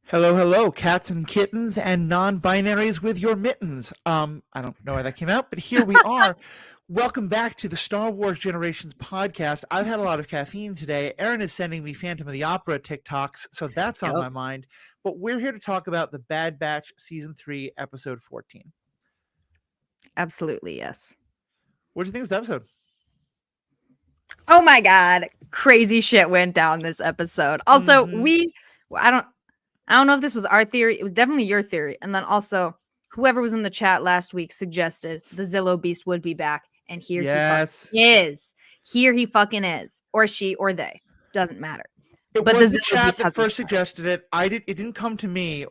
Hello, hello, cats and kittens and non-binaries with your mittens. I don't know why that came out, but here we are. Welcome back to the Star Wars Generations podcast. I've had a lot of caffeine today. Erin is sending me Phantom of the Opera TikToks, so that's on Yep. my mind. But we're here to talk about The Bad Batch Season 3, Episode 14. Absolutely, yes. What do you think of this episode? Oh my god, crazy shit went down this episode. Also, I don't know if this was our theory. It was definitely your theory. And then also, whoever was in the chat last week suggested the Zillow Beast would be back, and here he fucking Yes. is. Here he fucking is, or she, or they. Doesn't matter. It But was the the Zillow chat Beast that hasn't first returned. suggested it. It didn't come to me,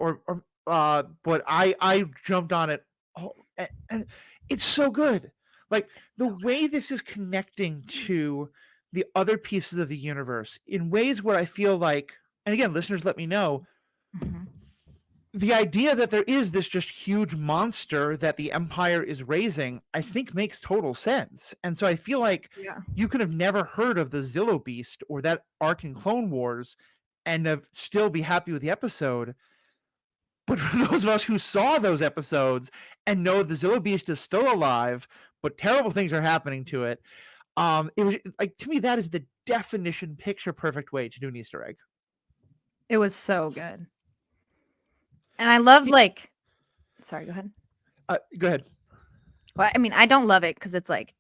but I jumped on it. Oh, and it's so good. Like the way this is connecting to the other pieces of the universe in ways where I feel like, and again, listeners, let me know. Mhm. The idea that there is this just huge monster that the Empire is raising, I think makes total sense. And so I feel like Yeah. you could have never heard of the Zillow Beast or that arc in Clone Wars and still be happy with the episode. But for those of us who saw those episodes and know the Zillow Beast is still alive, but terrible things are happening to it, it was like, to me, that is the definition picture perfect way to do an Easter egg. It was so good. And I love Yeah. sorry, go ahead. Go ahead. Well, I mean, I don't love it because it's like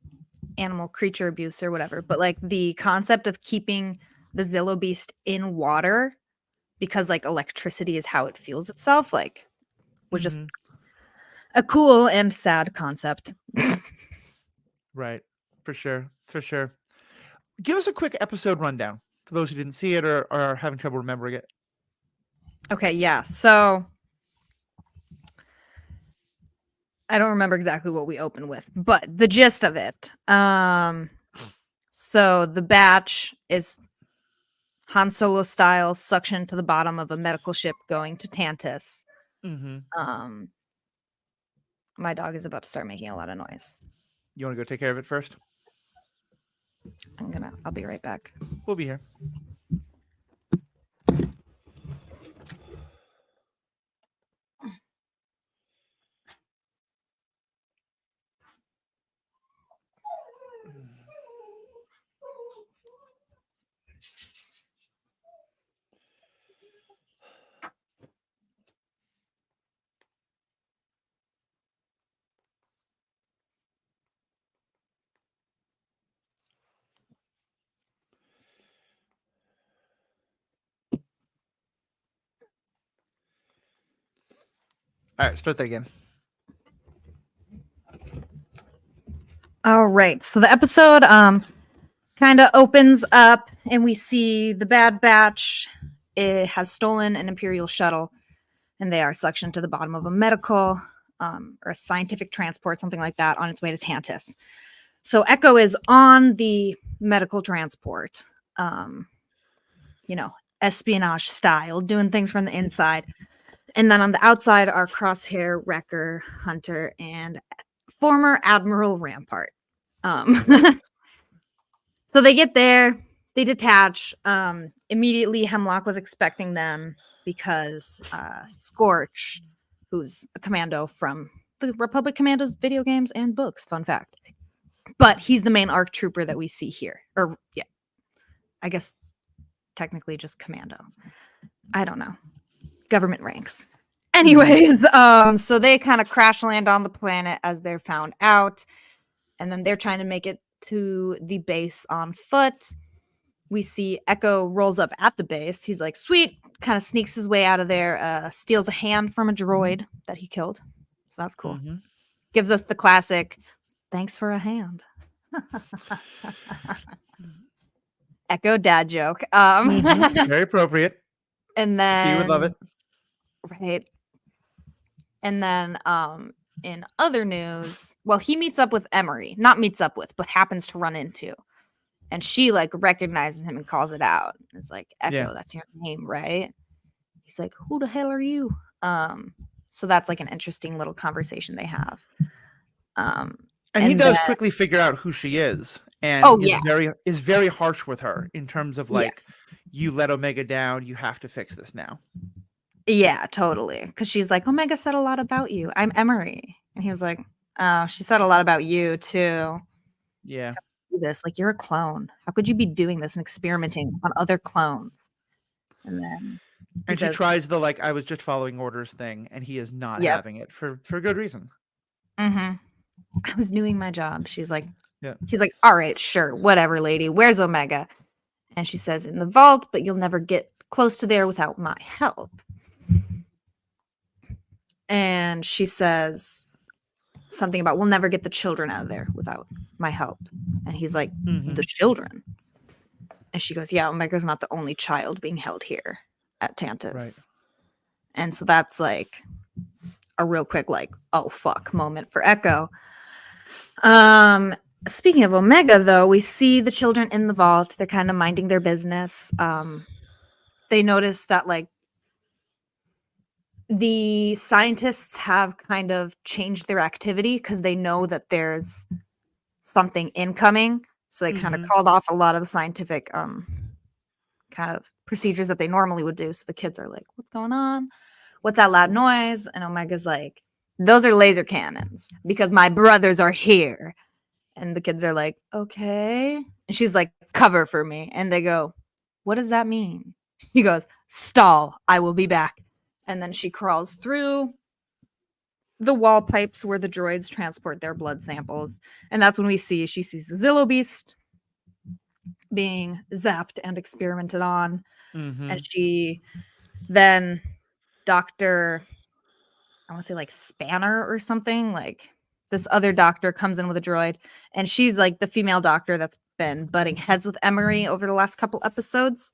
animal creature abuse or whatever, but like the concept of keeping the Zillow Beast in water because like electricity is how it feels itself, like was just Mhm. a cool and sad concept. Right. For sure. For sure. Give us a quick episode rundown for those who didn't see it or are having trouble remembering it. Okay, yeah. So I don't remember exactly what we opened with, but the gist of it. So the batch is Han Solo style suction to the bottom of a medical ship going to Tantus. Mm-hmm. Um, my dog is about to start making a lot of noise. You want to go take care of it first? I'll be right back. We'll be here. All right, start that again. All right. So the episode kind of opens up and we see the Bad Batch. It has stolen an Imperial shuttle and they are suctioned to the bottom of a medical or a scientific transport, something like that, on its way to Tantus. So Echo is on the medical transport, espionage style, doing things from the inside. And then on the outside are Crosshair, Wrecker, Hunter, and former Admiral Rampart. So they get there, they detach. Immediately, Hemlock was expecting them because Scorch, who's a commando from the Republic Commandos video games and books, fun fact. But he's the main ARC trooper that we see here. Or, yeah, I guess technically just commando. I don't know. Government ranks. Anyways, so they kind of crash land on the planet as they're found out. And then they're trying to make it to the base on foot. We see Echo rolls up at the base. He's like, sweet, kind of sneaks his way out of there, steals a hand from a droid that he killed. So that's cool. Mm-hmm. Gives us the classic, thanks for a hand. Echo dad joke. Very appropriate. And then You would love it. Right. And then in other news, well, he meets up with Emery. Not meets up with, but happens to run into. And she like recognizes him and calls it out. It's like, Echo, that's your name, right? He's like, who the hell are you? So that's like an interesting little conversation they have. And he does quickly figure out who she is, and is very harsh with her in terms of like, you let Omega down, you have to fix this now. Yeah, totally. Because she's like, Omega said a lot about you. I'm Emery. And he was like, oh, she said a lot about you too. Yeah. Do this. Like, you're a clone. How could you be doing this and experimenting on other clones? And then he And she says, tries the like I was just following orders thing, and he is not yep. having it for good reason. Mm-hmm. I was doing my job. She's like, Yeah. he's like, all right, sure, whatever, lady. Where's Omega? And she says, in the vault, but you'll never get close to there without my help. And she says something about, we'll never get the children out of there without my help. And he's like, Mm-hmm. the children? And she goes, yeah, Omega's not the only child being held here at Tantus. Right. And so that's like a real quick, like, oh, fuck moment for Echo. Speaking of Omega, though, we see the children in the vault. They're kind of minding their business. They notice that, like, the scientists have kind of changed their activity because they know that there's something incoming. So they kind of Mm-hmm. called off a lot of the scientific kind of procedures that they normally would do. So the kids are like, what's going on? What's that loud noise? And Omega's like, those are laser cannons because my brothers are here. And the kids are like, okay. And she's like, cover for me. And they go, what does that mean? He goes, stall. I will be back. And then she crawls through the wall pipes where the droids transport their blood samples. And that's when she sees the Zillo Beast being zapped and experimented on. Mm-hmm. And she then Dr. I want to say like Spanner or something, like this other doctor comes in with a droid, and she's like the female doctor that's been butting heads with Emery over the last couple episodes.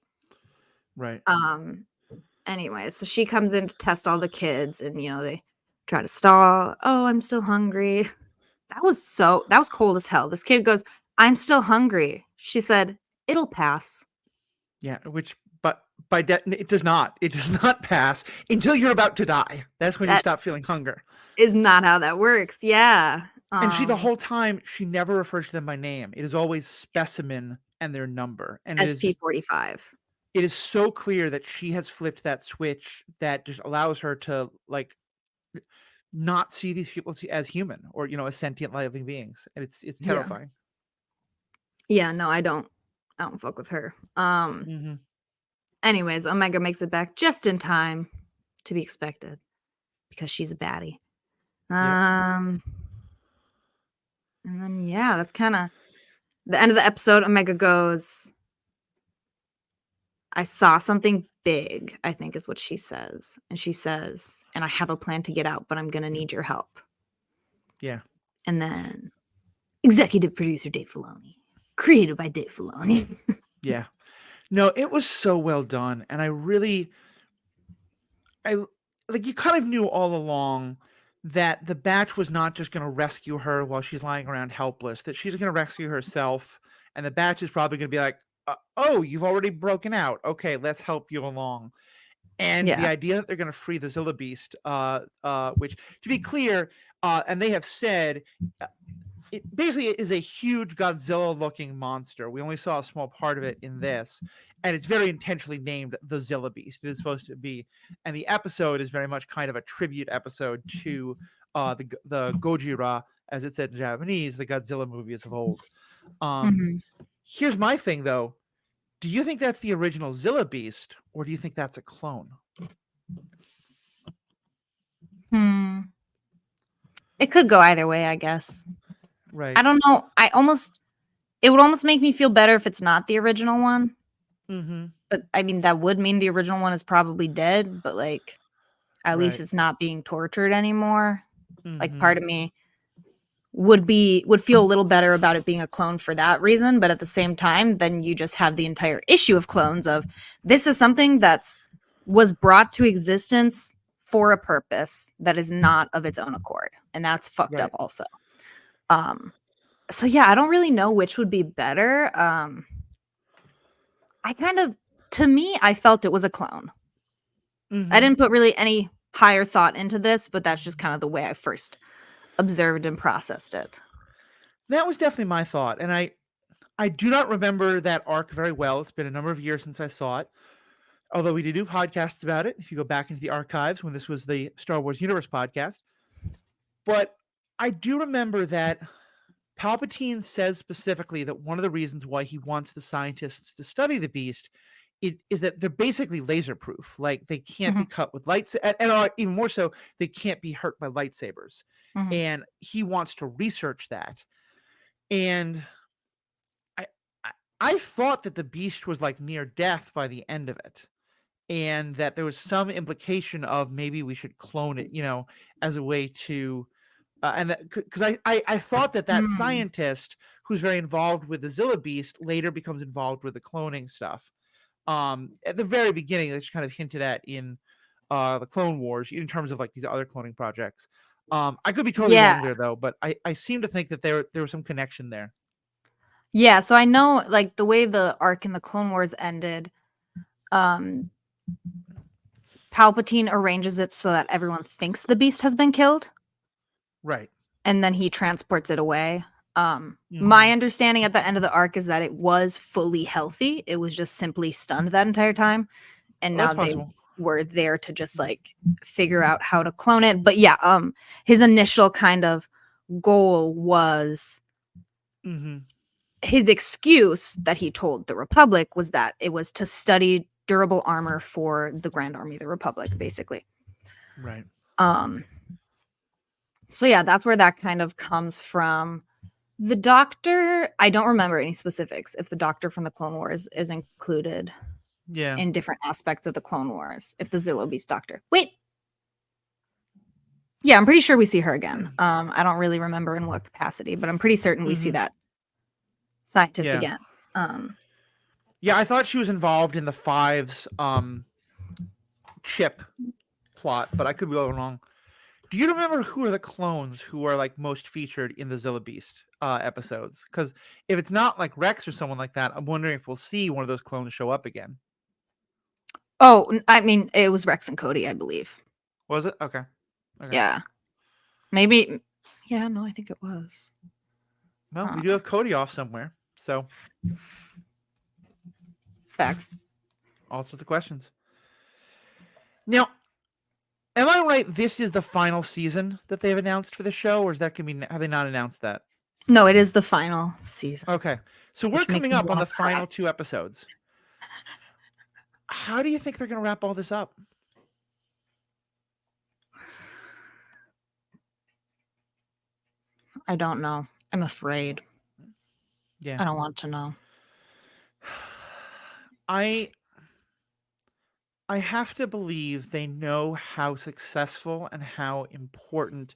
Right. Anyway, so she comes in to test all the kids, and they try to stall. Oh, I'm still hungry. That was cold as hell. This kid goes, I'm still hungry. She said, it'll pass. Yeah. Which, but it does not. It does not pass until you're about to die. That's when you That stop feeling hunger. is not how that works. Yeah. And she the whole time she never refers to them by name. It is always specimen and their number, and SP45. it is so clear that she has flipped that switch that just allows her to like not see these people as human or as sentient living beings, and it's Yeah. terrifying. Yeah, no, I don't fuck with her. Mm-hmm. Anyways, Omega makes it back just in time to be expected because she's a baddie. Yep. And then yeah, that's kind of the end of the episode. Omega goes, I saw something big, I think is what she says. And she says, and I have a plan to get out, but I'm going to need your help. Yeah. And then executive producer Dave Filoni, created by Dave Filoni. Yeah. No, it was so well done, and I like you kind of knew all along that the batch was not just going to rescue her while she's lying around helpless, that she's going to rescue herself, and the batch is probably going to be like, oh, you've already broken out. Okay, let's help you along. And the Yeah. idea that they're going to free the Zilla Beast, which, to be clear, and they have said, it basically is a huge Godzilla-looking monster. We only saw a small part of it in this, and it's very intentionally named the Zilla Beast. It is supposed to be, and the episode is very much kind of a tribute episode to the Gojira, as it said in Japanese, the Godzilla movies of old. Here's my thing, though. Do you think that's the original Zilla Beast, or do you think that's a clone? It could go either way, I guess. Right. I don't know. It would almost make me feel better if it's not the original one. Mm-hmm. But I mean, that would mean the original one is probably dead, but like, at least Right. it's not being tortured anymore. Like, Mm-hmm. part of me would feel a little better about it being a clone for that reason. But at the same time, then you just have the entire issue of clones of this is something was brought to existence for a purpose that is not of its own accord. And that's fucked Right. up also. So yeah, I don't really know which would be better. To me, I felt it was a clone. Mm-hmm. I didn't put really any higher thought into this, but that's just kind of the way I first observed and processed it. That was definitely my thought, and I do not remember that arc very well. It's been a number of years since I saw it. although we did do podcasts about it, if you go back into the archives when this was the Star Wars Universe podcast. But I do remember that Palpatine says specifically that one of the reasons why he wants the scientists to study the beast is that they're basically laser proof. Like they can't be Mhm, cut with lights, and even more so, they can't be hurt by lightsabers. mhm. And he wants to research that. And I, I, I thought that the beast was like near death by the end of it, and that there was some implication of maybe we should clone it, as a way to and because I thought that Mm. scientist who's very involved with the Zilla Beast later becomes involved with the cloning stuff. At the very beginning, that's kind of hinted at in the Clone Wars in terms of like these other cloning projects. I could be totally Yeah. wrong there though, but I seem to think that there was some connection there. Yeah, so I know, like, the way the arc in the Clone Wars ended, um, Palpatine arranges it so that everyone thinks the beast has been killed, Right. and then he transports it away. Mm-hmm. My understanding at the end of the arc is that it was fully healthy. It was just simply stunned that entire time, and Well, now that's they possible. were there to just like figure out how to clone it. But yeah, his initial kind of goal was Mm-hmm. his excuse that he told the Republic was that it was to study durable armor for the Grand Army of the Republic, basically. Right. Um, so yeah, that's where that kind of comes from. The Doctor, I don't remember any specifics if the Doctor from the Clone Wars is included Yeah. in different aspects of the Clone Wars. If the Zillo Beast Doctor, wait, yeah, I'm pretty sure we see her again. I don't really remember in what capacity, but I'm pretty certain we see Mm-hmm. that scientist Yeah. again. Um, Yeah, I thought she was involved in the Fives chip plot, but I could be all wrong. Do you remember who are the clones who are like most featured in the Zilla Beast episodes? Because if it's not like Rex or someone like that, I'm wondering if we'll see one of those clones show up again. I mean, it was Rex and Cody, I believe. Was it? Okay. Okay. Yeah, maybe. Yeah, no, I think it was. Well, we Uh, do have Cody off somewhere, so Facts. all sorts of questions. Now, am I right? This is the final season that they've announced for the show, or is that gonna be? Have they not announced that? No, it is the final season, Okay, so we're which makes coming me up on want the to cry. final 2 episodes. How do you think they're gonna wrap all this up? I don't know. I'm afraid. Yeah, I don't want to know. I I have to believe they know how successful and how important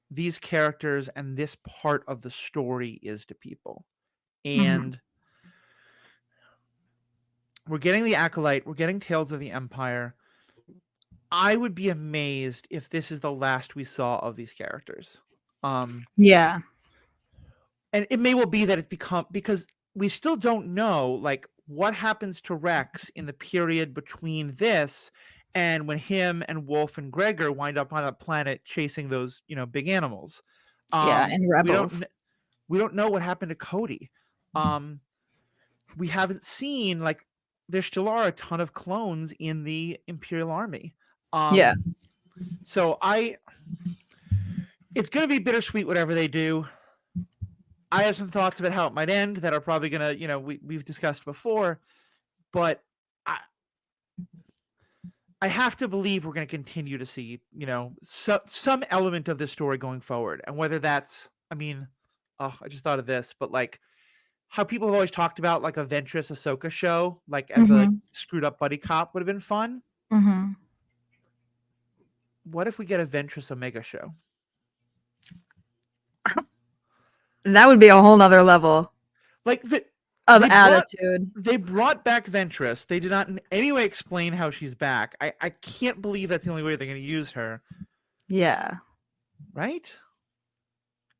these characters and this part of the story is to people. Mhm. And we're getting the Acolyte, we're getting Tales of the Empire. I would be amazed if this is the last we saw of these characters. Um, Yeah. and it may well be that it's become because we still don't know like what happens to Rex in the period between this and when him and Wolf and Gregor wind up on a planet chasing those big animals. Yeah, Um, and we don't Rebels. kn- we don't know what happened to Cody. Um, we haven't seen like there still are a ton of clones in the Imperial Army. Yeah. Um, so it's going to be bittersweet whatever they do. I have some thoughts about how it might end that are probably going to, we've discussed before, but I, I have to believe we're going to continue to see, some element of this story going forward. And whether that's, I mean, oh, I just thought of this, but like how people have always talked about like a Ventress Ahsoka show, like as the like, Mhm. screwed up buddy cop would have been fun. Mhm. What if we get a Ventress Omega show? That would be a whole nother level Like of they brought attitude. they brought back Ventress. They did not in any way explain how she's back. I can't believe that's the only way they're going to use her. Yeah. Right?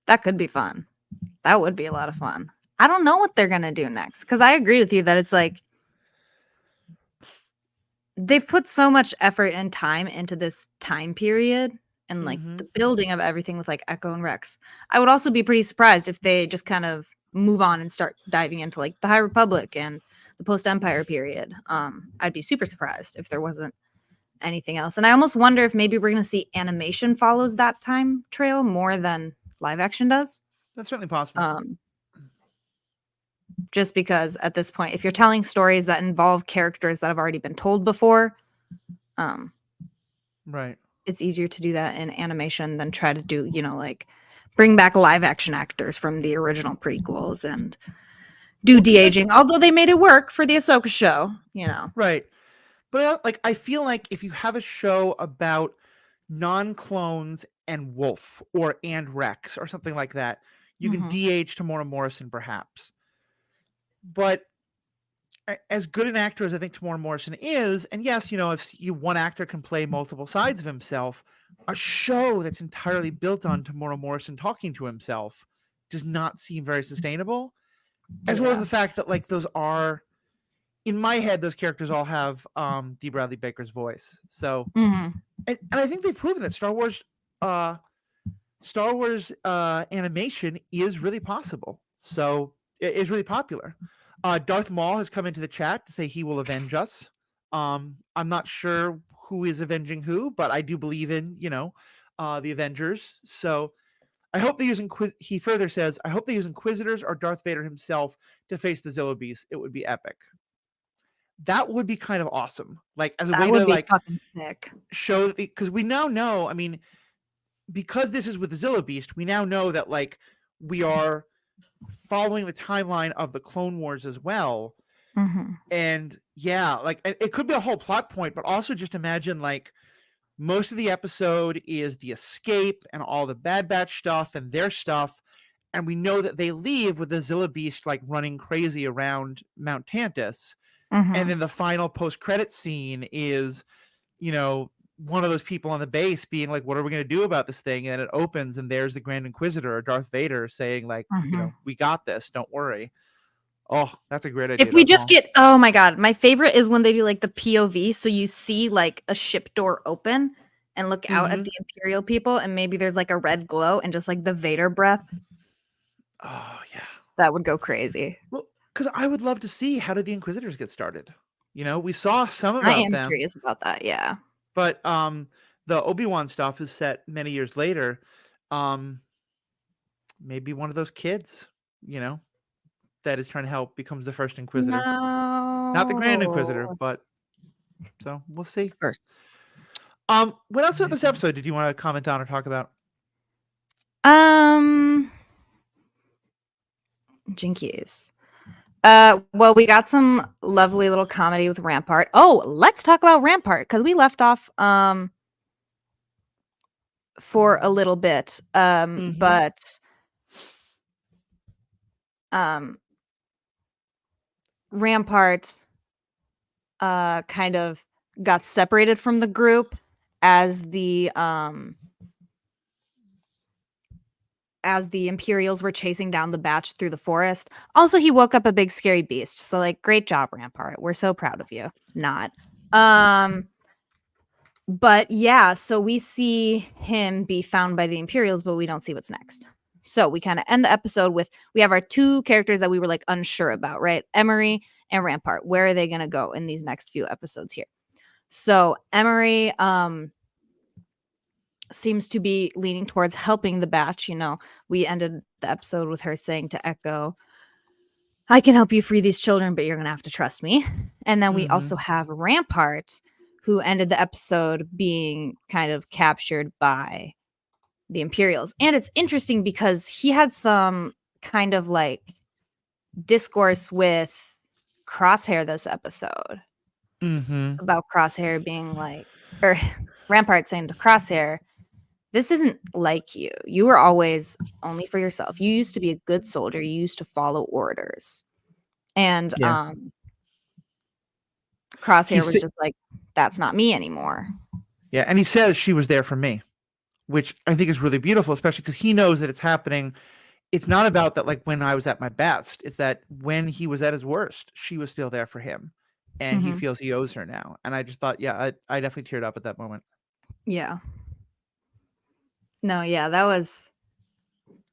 That could be fun. That would be a lot of fun. I don't know what they're going to do next cuz I agree with you that it's like they've put so much effort and time into this time period and like Mm-hmm. the building of everything with like Echo and Rex. I would also be pretty surprised if they just kind of move on and start diving into like the High Republic and the post-Empire period. I'd be super surprised if there wasn't anything else. And I almost wonder if maybe we're going to see animation follows that time trail more than live action does. That's certainly possible. Just because at this point, if you're telling stories that involve characters that have already been told before, right, it's easier to do that in animation than try to do, like bring back live action actors from the original prequels and do de-aging. Although they made it work for the Ahsoka show, right. But like, I feel like if you have a show about non-clones and Wolf and Rex or something like that, you can de-age Tamora Morrison perhaps. But as good an actor as I think Tamora Morrison is, and yes, if one actor can play multiple sides of himself, a show that's entirely built on Tamora Morrison talking to himself does not seem very sustainable. As well as the fact that like those are, in my head, those characters all have D. Bradley Baker's voice. So, and I think they've proven that Star Wars animation is really possible. So it is really popular. Darth Maul has come into the chat to say he will avenge us. I'm not sure who is avenging who, but I do believe in the Avengers. So I hope they use he further says, I hope they use Inquisitors or Darth Vader himself to face the Zillo Beast. It would be epic. That would be kind of awesome. Like as a way to like fucking sick. Show, because we now know, I mean, because this is with the Zillo Beast, we now know that like we are following the timeline of the Clone Wars as well. And yeah, like it could be a whole plot point, but also just imagine like most of the episode is the escape and all the Bad Batch stuff and their stuff. And we know that they leave with the Zillo Beast like running crazy around Mount Tantus. And then the final post-credit scene is, one of those people on the base being like, what are we going to do about this thing? And it opens and there's the Grand Inquisitor or Darth Vader saying like, we got this, don't worry. Oh, that's a great idea. If we just get, oh my God, my favorite is when they do like the POV. So you see like a ship door open and look out at the Imperial people and maybe there's like a red glow and just like the Vader breath. Oh yeah. That would go crazy. Well, because I would love to see, how did the Inquisitors get started? We saw some about them. I am curious about that, yeah. But the Obi-Wan stuff is set many years later. Maybe one of those kids, that is trying to help becomes the first Inquisitor. No. Not the Grand Inquisitor, but so we'll see. First. What else about this episode did you want to comment on or talk about? Jinkies. Well, we got some lovely little comedy with Rampart. Oh, let's talk about Rampart because we left off for a little bit. But Rampart kind of got separated from the group as the Imperials were chasing down the Batch through the forest. Also, he woke up a big scary beast. So like, great job, Rampart. We're so proud of you. Not. But yeah, so we see him be found by the Imperials, but we don't see what's next. So we kind of end the episode with, we have our two characters that we were like unsure about, right? Emery and Rampart. Where are they going to go in these next few episodes here? So Emery seems to be leaning towards helping the Batch. We ended the episode with her saying to Echo, I can help you free these children, but you're going to have to trust me. And then we also have Rampart, who ended the episode being kind of captured by the Imperials. And it's interesting because he had some kind of like discourse with Crosshair this episode about Crosshair being like, or Rampart saying to Crosshair, this isn't like you. You were always only for yourself. You used to be a good soldier. You used to follow orders. And Crosshair was just like, that's not me anymore. Yeah, and he says she was there for me, which I think is really beautiful, especially because he knows that it's happening. It's not about that, like when I was at my best. It's that when he was at his worst, she was still there for him. And he feels he owes her now. And I just thought, yeah, I definitely teared up at that moment. Yeah. No, yeah, that was,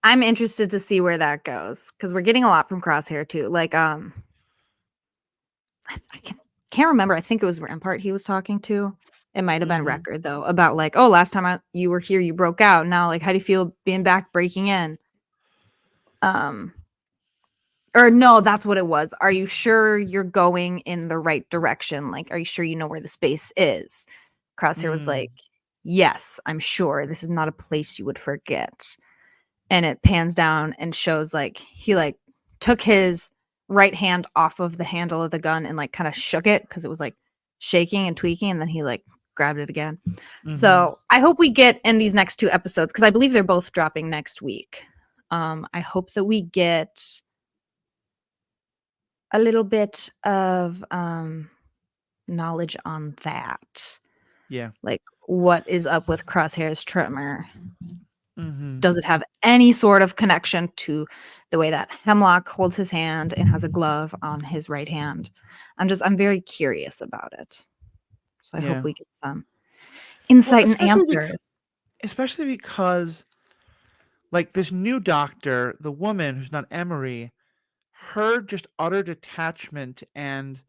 I'm interested to see where that goes because we're getting a lot from Crosshair too. Like, can't remember. I think it was Rampart he was talking to. It might have been Mm-hmm. Record though, about like, oh, last time you were here, you broke out. Now, like, how do you feel being back, breaking in? Or no, that's what it was. Are you sure you're going in the right direction? Like, are you sure you know where the space is? Crosshair was Mm. like, yes, I'm sure. This is not a place you would forget. And it pans down and shows like he like took his right hand off of the handle of the gun and like kind of shook it because it was like shaking and tweaking, and then he like grabbed it again. Mm-hmm. So I hope we get in these next 2 episodes, because I believe they're both dropping next week. I hope that we get a little bit of knowledge on that. Yeah. Like, what is up with Crosshair's tremor? Mm-hmm. Does it have any sort of connection to the way that Hemlock holds his hand and has a glove on his right hand? I'm very curious about it. So I hope Yeah. we get some Well, insight and answers. especially because like this new doctor, the woman who's not Emery, her just utter detachment, and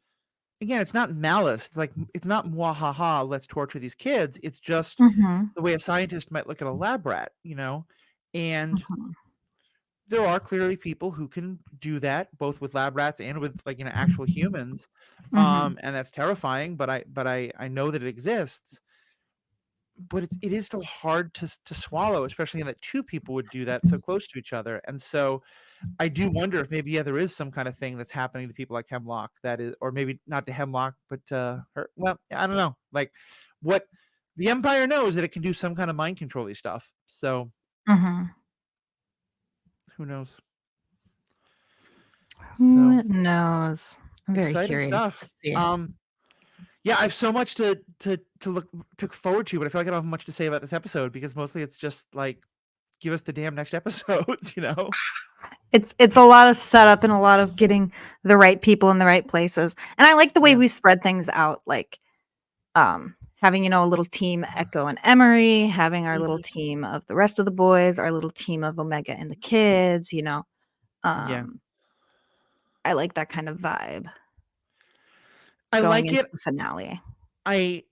again, it's not malice. It's like it's not mwahaha, let's torture these kids. It's just Mhm, the way a scientist might look at a lab rat, you know? And mhm, there are clearly people who can do that, both with lab rats and with like, actual humans. mhm, And that's terrifying, but I know that it exists. But it is still hard to swallow, especially in that two people would do that so close to each other. And so I do wonder if maybe, yeah, there is some kind of thing that's happening to people like Hemlock that is, or maybe not to Hemlock, but to her. Well, I don't know. Like, what the Empire knows that it can do some kind of mind control stuff. So mhm. who knows? So Who knows? I'm very exciting curious stuff. to see. Yeah, I have so much to look forward to, but I feel like I don't have much to say about this episode because mostly it's just like give us the damn next episodes, you know? It's a lot of setup and a lot of getting the right people in the right places. And I like the way Yeah. we spread things out, like having, a little team Echo and Emery, having our little Mhm. team of the rest of the boys, our little team of Omega and the kids. Yeah. Um I like that kind of vibe I going like into it. the finale. I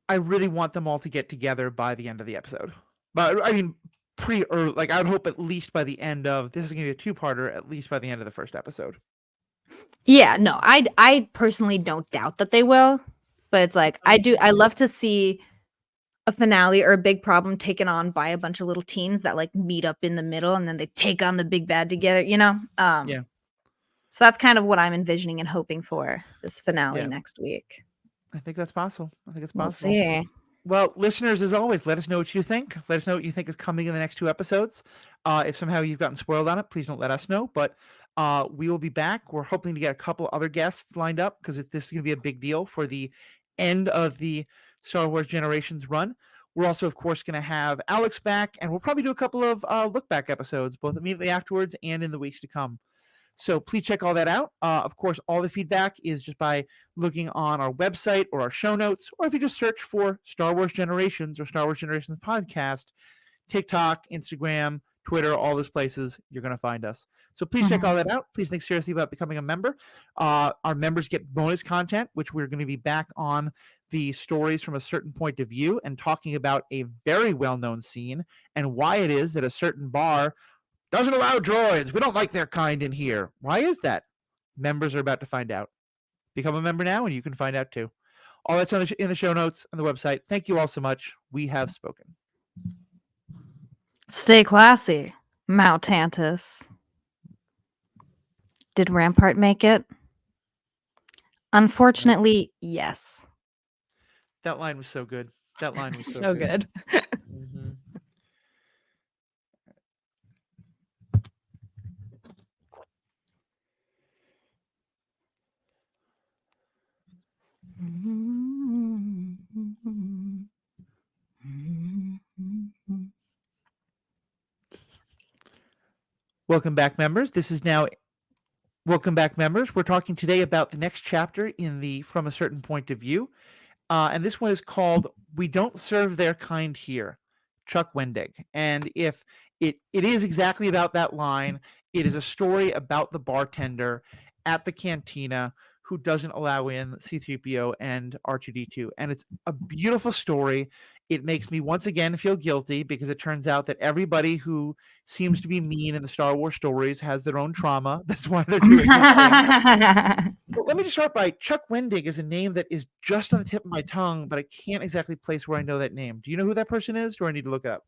I really want them all to get together by the end of the episode. But I mean, early, like I would hope at least by the end of this is going to be a two-parter, at least by the end of the first episode. Yeah, no, I personally don't doubt that they will, but it's like I love to see a finale or a big problem taken on by a bunch of little teens that like meet up in the middle and then they take on the big bad together. Yeah, So that's kind of what I'm envisioning and hoping for this finale yeah. next week. I think that's possible. I think it's We'll possible. see. Well, listeners, as always, let us know what you think. Let us know what you think is coming in the next two episodes. If somehow you've gotten spoiled on it, please don't let us know. But we will be back. We're hoping to get a couple other guests lined up because this is going to be a big deal for the end of the Star Wars Generations run. We're also, of course, going to have Alex back, and we'll probably do a couple of look back episodes, both immediately afterwards and in the weeks to come. So please check all that out. Of course, all the feedback is just by looking on our website or our show notes, or if you just search for Star Wars Generations or Star Wars Generations podcast, TikTok, Instagram, Twitter, all those places, you're going to find us. So please check all Mhm. that out. Please think seriously about becoming a member. Our members get bonus content, which we're going to be back on the stories from a certain point of view and talking about a very well-known scene and why it is that a certain bar doesn't allow droids. We don't like their kind in here. Why is that? Members are about to find out. Become a member now, and you can find out too. All that's in the show notes on the website. Thank you all so much. We have spoken. Stay classy, Mount Tantus. Did Rampart make it? Right. Unfortunately, yes. That line was so good. That line was so So good. good. Mm-hmm. Welcome back, members. Welcome back, members. We're talking today about the next chapter in the From a Certain Point of View. And this one is called We Don't Serve Their Kind Here, Chuck Wendig. And if it is exactly about that line, it is a story about the bartender at the cantina who doesn't allow in C-3PO and R2-D2. And it's a beautiful story. It makes me once again feel guilty because it turns out that everybody who seems to be mean in the Star Wars stories has their own trauma. That's why they're doing these things. But let me just start by Chuck Wendig is a name that is just on the tip of my tongue, but I can't exactly place where I know that name. Do you know who that person is, or do I need to look it up?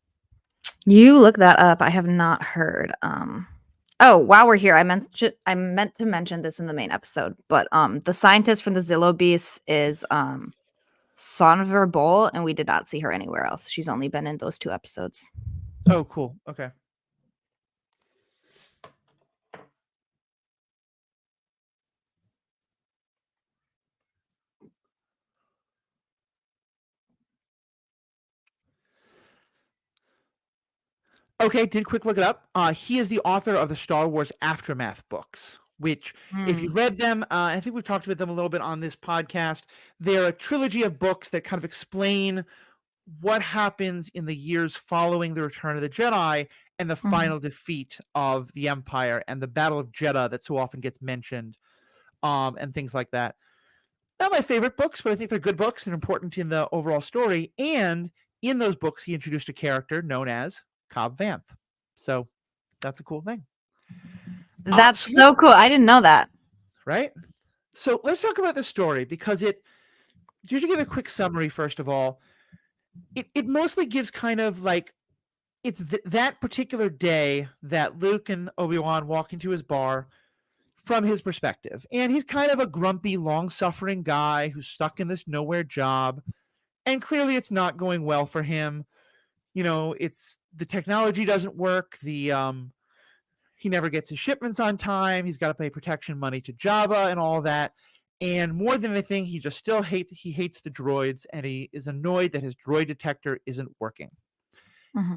You look that up. I have not heard. Oh, while we're here, I meant to mention this in the main episode, but the scientist from the Zillo Beast is Sonver Bol, and we did not see her anywhere else. She's only been in those 2 episodes. Oh, cool. Okay. Okay, did quick look it up. He is the author of the Star Wars Aftermath books, which, if you read them, I think we've talked about them a little bit on this podcast. They're a trilogy of books that kind of explain what happens in the years following the Return of the Jedi and the final defeat of the Empire and the Battle of Jeddah that so often gets mentioned, and things like that. Not my favorite books, but I think they're good books and important in the overall story. And in those books, he introduced a character known as Cobb Vanth. So that's a cool thing. That's so cool. I didn't know that. Right? So let's talk about this story because just to give a quick summary, first of all, it mostly gives kind of like it's that particular day that Luke and Obi-Wan walk into his bar from his perspective. And he's kind of a grumpy, long-suffering guy who's stuck in this nowhere job. And clearly it's not going well for him. You know, it's the technology doesn't work. He never gets his shipments on time. He's got to pay protection money to Jabba and all that. And more than anything, he just still hates the droids, and he is annoyed that his droid detector isn't working.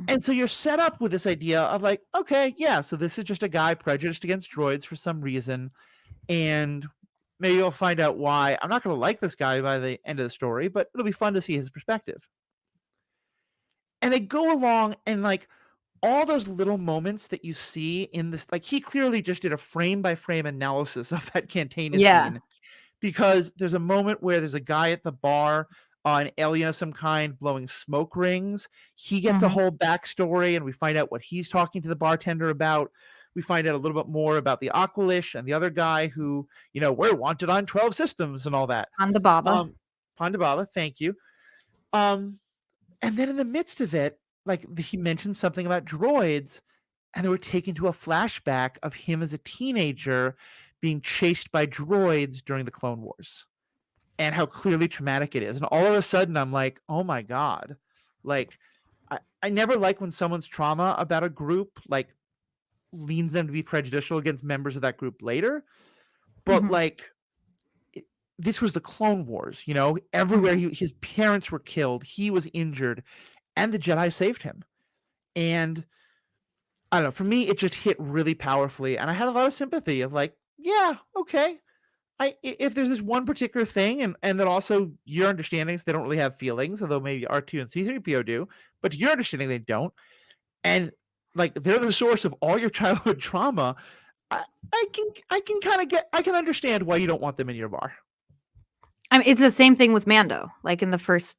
And so you're set up with this idea of like, okay, yeah, so this is just a guy prejudiced against droids for some reason, and maybe you'll find out why. I'm not going to like this guy by the end of the story, but it'll be fun to see his perspective. And they go along, and like all those little moments that you see in this, like he clearly just did a frame-by-frame analysis of that Cantina scene, because there's a moment where there's a guy at the bar, an alien of some kind, blowing smoke rings. He gets a whole backstory, and we find out what he's talking to the bartender about. We find out a little bit more about the Aqualish and the other guy who, we're wanted on 12 systems and all that. Ponda Baba. Ponda Baba, thank you. And then in the midst of it, like he mentioned something about droids, and they were taken to a flashback of him as a teenager being chased by droids during the Clone Wars and how clearly traumatic it is. And all of a sudden I'm like, oh my God. Like I never like when someone's trauma about a group like leans them to be prejudicial against members of that group later. But like this was the Clone Wars, everywhere his parents were killed, he was injured, and the Jedi saved him. And I don't know, for me, it just hit really powerfully. And I had a lot of sympathy of like, yeah, okay. If there's this one particular thing, and that also your understandings, they don't really have feelings, although maybe R2 and C-3PO do, but to your understanding, they don't. And like they're the source of all your childhood trauma. I can understand why you don't want them in your bar. I mean, it's the same thing with Mando. Like in the first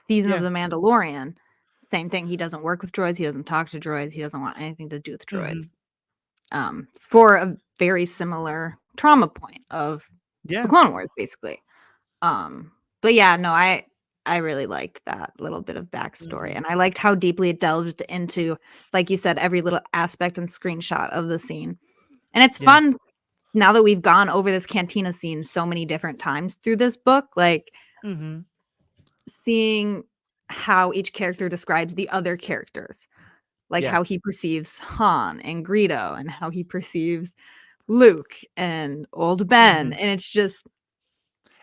season of The Mandalorian, same thing. He doesn't work with droids. He doesn't talk to droids. He doesn't want anything to do with droids. For a very similar trauma point of the Clone Wars, basically. But yeah, no, I really liked that little bit of backstory, and I liked how deeply it delved into, like you said, every little aspect and screenshot of the scene. And it's fun now that we've gone over this cantina scene so many different times through this book, like seeing how each character describes the other characters, like how he perceives Han and Greedo, and how he perceives Luke and Old Ben, and it's just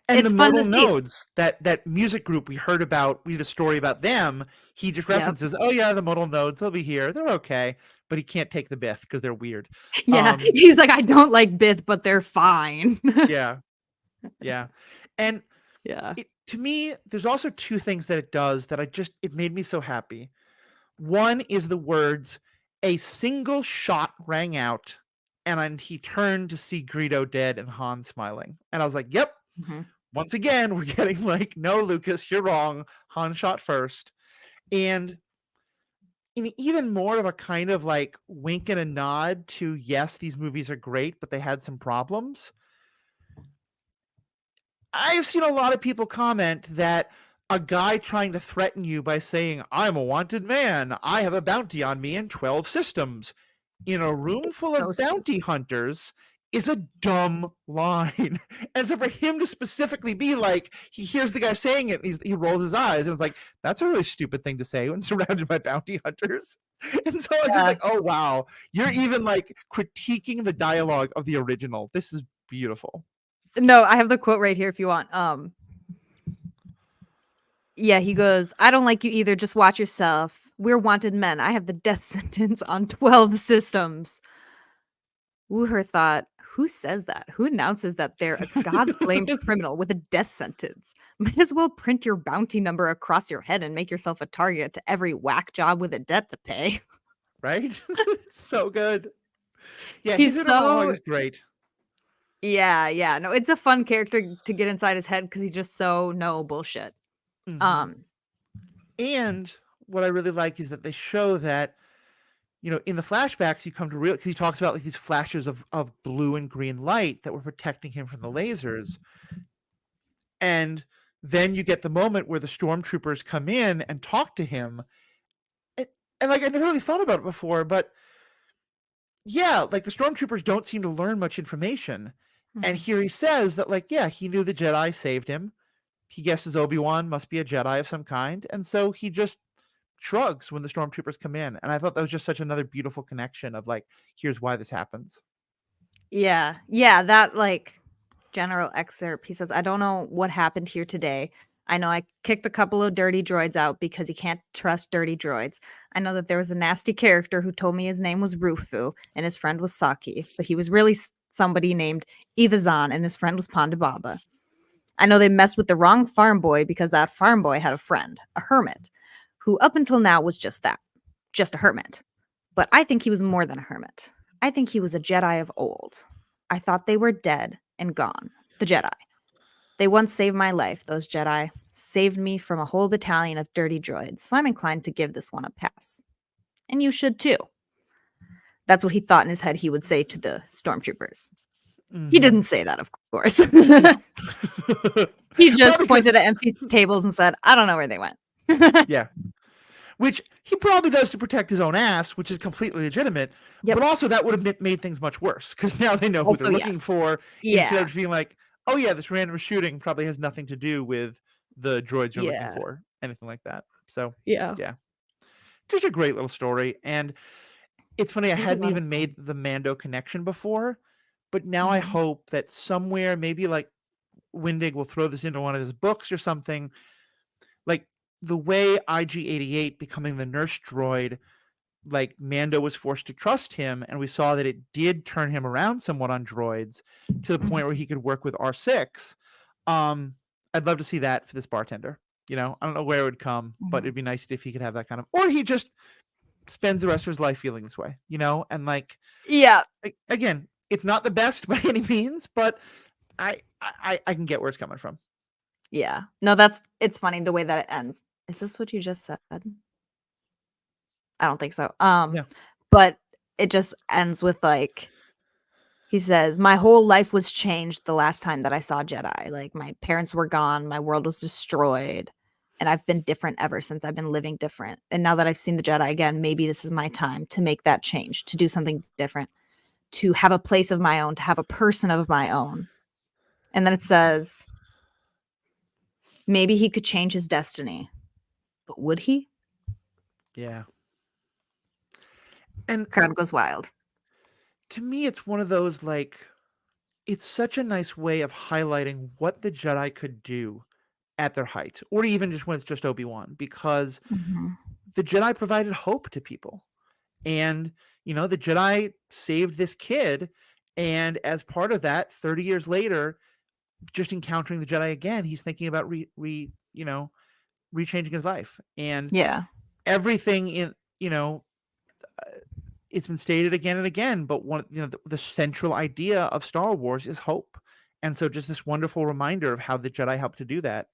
and it's the fun modal to see. nodes, that music group we heard about, we did a story about them. He just references, oh yeah, the modal nodes, they'll be here, they're okay, but he can't take the Bith because they're weird. He's like, I don't like Bith, but they're fine. Yeah. And to me, there's also two things that it does that it made me so happy. One is the words, a single shot rang out and he turned to see Greedo dead and Han smiling. And I was like, yep, Mhm. once again, we're getting like, no, Lucas, you're wrong. Han shot first. And in even more of a kind of like wink and a nod to, yes, these movies are great, but they had some problems. I've seen a lot of people comment that a guy trying to threaten you by saying, I'm a wanted man, I have a bounty on me in 12 systems, in a room It's full so of bounty stupid. hunters is a dumb line. And so for him to specifically be like, he hears the guy saying it, and he rolls his eyes, and it's like, that's a really stupid thing to say when surrounded by bounty hunters. And so I was just Yeah. like, oh wow, you're even like critiquing the dialogue of the original. This is beautiful. No, I have the quote right here if you want. Yeah, he goes, "I don't like you either. Just watch yourself. We're wanted men. I have the death sentence on 12 systems." Wooher thought, who says that? Who announces that they're a God's blamed criminal with a death sentence? Might as well print your bounty number across your head and make yourself a target to every whack job with a debt to pay. Right? It's so good. Yeah, his He's inner monologue so is great. yeah. No, it's a fun character to get inside his head because he's just so no bullshit. Mhm. Um, And what I really like is that they show that, in the flashbacks, you come to real, because he talks about like these flashes of blue and green light that were protecting him from the lasers. And then you get the moment where the stormtroopers come in and talk to him. And, and like, I never really thought about it before, but yeah, like the stormtroopers don't seem to learn much information. And mhm. here he says that, like, yeah, he knew the Jedi saved him. He guesses Obi-Wan must be a Jedi of some kind. And so he just shrugs when the stormtroopers come in. And I thought that was just such another beautiful connection of like, here's why this happens. Yeah, that like general excerpt. He says, I don't know what happened here today. I know I kicked a couple of dirty droids out because you can't trust dirty droids. I know that there was a nasty character who told me his name was Rufu and his friend was Saki, but he was really somebody named Evazan and his friend was Pandababa. I know they messed with the wrong farm boy because that farm boy had a friend, a hermit, who up until now was just that, just a hermit. But I think he was more than a hermit. I think he was a Jedi of old. I thought they were dead and gone. The Jedi. They once saved my life, those Jedi. Saved me from a whole battalion of dirty droids, so I'm inclined to give this one a pass. And you should too. That's what he thought in his head he would say to the stormtroopers. He Mm-hmm. didn't say that, of course. No. He just Probably because, pointed at empty tables and said, I don't know where they went. yeah, which he probably does to protect his own ass, which is completely legitimate. Yep. But also, that would have made things much worse because now they know who they're Also, looking yes. for instead Yeah. of being like, oh, yeah, this random shooting probably has nothing to do with the droids you're looking Yeah. for, anything like that. So, Yeah. yeah, just a great little story. And it's funny, I It was a hadn't lot of even fun. made the Mando connection before, but now I Mhm. hope that somewhere, maybe like Windig will throw this into one of his books or something, like the way IG-88 becoming the nurse droid, like Mando was forced to trust him, and we saw that it did turn him around somewhat on droids to the point where Mhm. he could work with R6. Um, I'd love to see that for this bartender. I don't know where it would come, but Mhm. it'd be nice if he could have that kind of, or he just spends the rest of his life feeling this way, and like, Yeah. again, it's not the best by any means, but I can get where it's coming from. Yeah. No, it's funny the way that it ends. Is this what you just said? I don't think so. Yeah. But it just ends with like he says, "My whole life was changed the last time that I saw Jedi. Like my parents were gone, my world was destroyed, and I've been different ever since. I've been living different. And now that I've seen the Jedi again, maybe this is my time to make that change, to do something different, to have a place of my own, to have a person of my own." And then it says, maybe he could change his destiny. But would he? Yeah. And Crowd goes wild. to me, it's one of those like, it's such a nice way of highlighting what the Jedi could do at their height, or even just when it's just Obi-Wan, because Mhm. the Jedi provided hope to people. And, the Jedi saved this kid. And as part of that, 30 years later, just encountering the Jedi again, he's thinking about rechanging his life. And Yeah. everything in, it's been stated again and again, but the central idea of Star Wars is hope. And so just this wonderful reminder of how the Jedi helped to do that.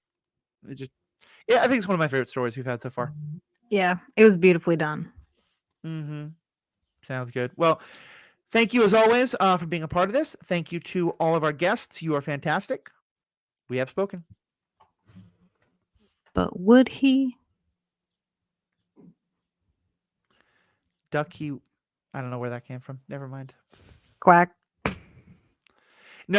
I think it's one of my favorite stories we've had so far. Yeah, it was beautifully done. Mm-hmm. Sounds good. Well, thank you as always for being a part of this. Thank you to all of our guests. You are fantastic. We have spoken. But would he? Duck, I don't know where that came from. Never mind. Quack.